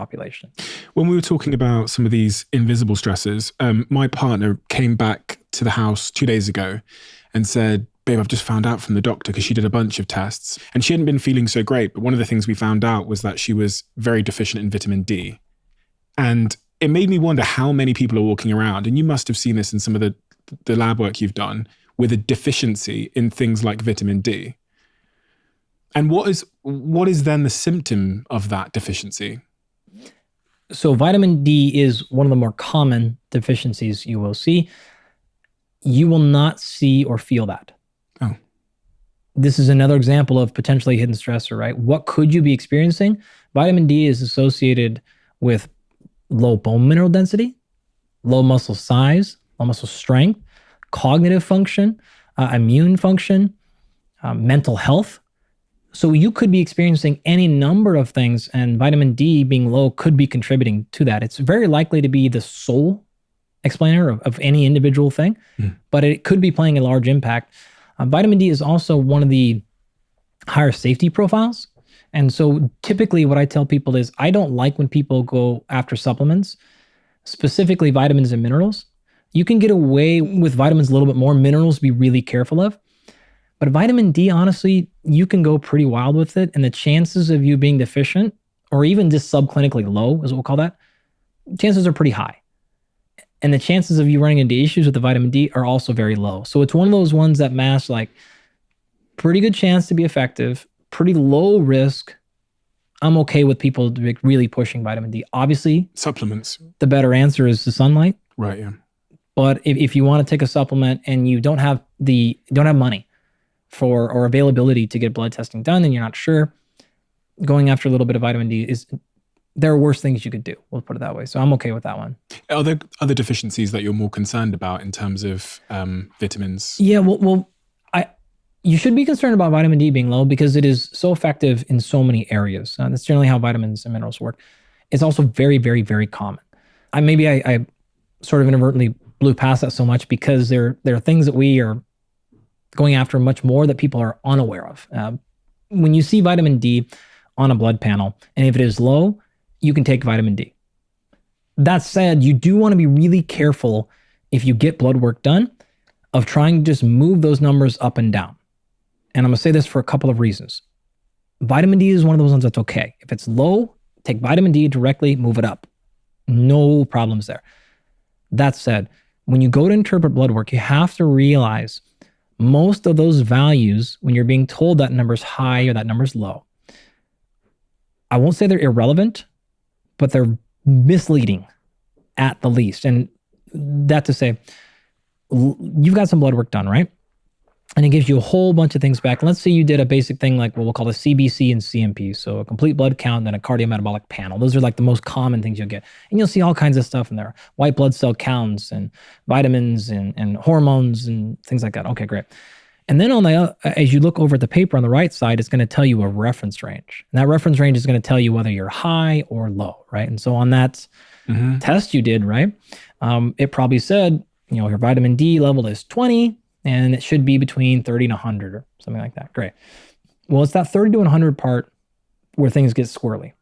population. When we were talking about some of these invisible stressors, my partner came back to the house 2 days ago and said, babe, I've just found out from the doctor, because she did a bunch of tests and she hadn't been feeling so great. But one of the things we found out was that she was very deficient in vitamin D. And it made me wonder how many people are walking around, and you must have seen this in some of the lab work you've done, with a deficiency in things like vitamin D. And what is then the symptom of that deficiency? So vitamin D is one of the more common deficiencies you will see. You will not see or feel that. Oh. This is another example of potentially hidden stressor, right? What could you be experiencing? Vitamin D is associated with low bone mineral density, low muscle size, low muscle strength, cognitive function, immune function, mental health. So you could be experiencing any number of things, and vitamin D being low could be contributing to that. It's very likely to be the sole explainer of any individual thing, but it could be playing a large impact. Vitamin D is also one of the higher safety profiles. And so typically what I tell people is I don't like when people go after supplements, specifically vitamins and minerals. You can get away with vitamins a little bit more, minerals be really careful of. But vitamin D, honestly, you can go pretty wild with it. And the chances of you being deficient, or even just subclinically low, is what we'll call that, chances are pretty high. And the chances of you running into issues with the vitamin D are also very low. So it's one of those ones that mask like pretty good chance to be effective, pretty low risk. I'm okay with people really pushing vitamin D. Obviously, supplements. The better answer is the sunlight. Right, yeah. But if you want to take a supplement and you don't have money for or availability to get blood testing done and you're not sure, going after a little bit of vitamin D there are worse things you could do. We'll put it that way. So I'm okay with that one. Are there other deficiencies that you're more concerned about in terms of vitamins? Yeah, you should be concerned about vitamin D being low because it is so effective in so many areas. That's generally how vitamins and minerals work. It's also very, very, very common. I sort of inadvertently blew past that so much because there are things that we are going after much more that people are unaware of. When you see vitamin D on a blood panel, and if it is low, you can take vitamin D. That said, you do want to be really careful if you get blood work done of trying to just move those numbers up and down. And I'm going to say this for a couple of reasons. Vitamin D is one of those ones that's okay. If it's low, take vitamin D directly, move it up. No problems there. That said, when you go to interpret blood work, you have to realize most of those values, when you're being told that number's high or that number's low, I won't say they're irrelevant, but they're misleading at the least. And that to say, you've got some blood work done, right? And it gives you a whole bunch of things back. Let's say you did a basic thing like what we'll call a CBC and CMP. So a complete blood count and a cardiometabolic panel. Those are like the most common things you'll get. And you'll see all kinds of stuff in there. White blood cell counts and vitamins and hormones and things like that. Okay, great. And then as you look over at the paper on the right side, it's going to tell you a reference range. And that reference range is going to tell you whether you're high or low, right? And so on that test you did, right? It probably said, your vitamin D level is 20 and it should be between 30 and 100 or something like that. Great. Well, it's that 30 to 100 part where things get squirrely.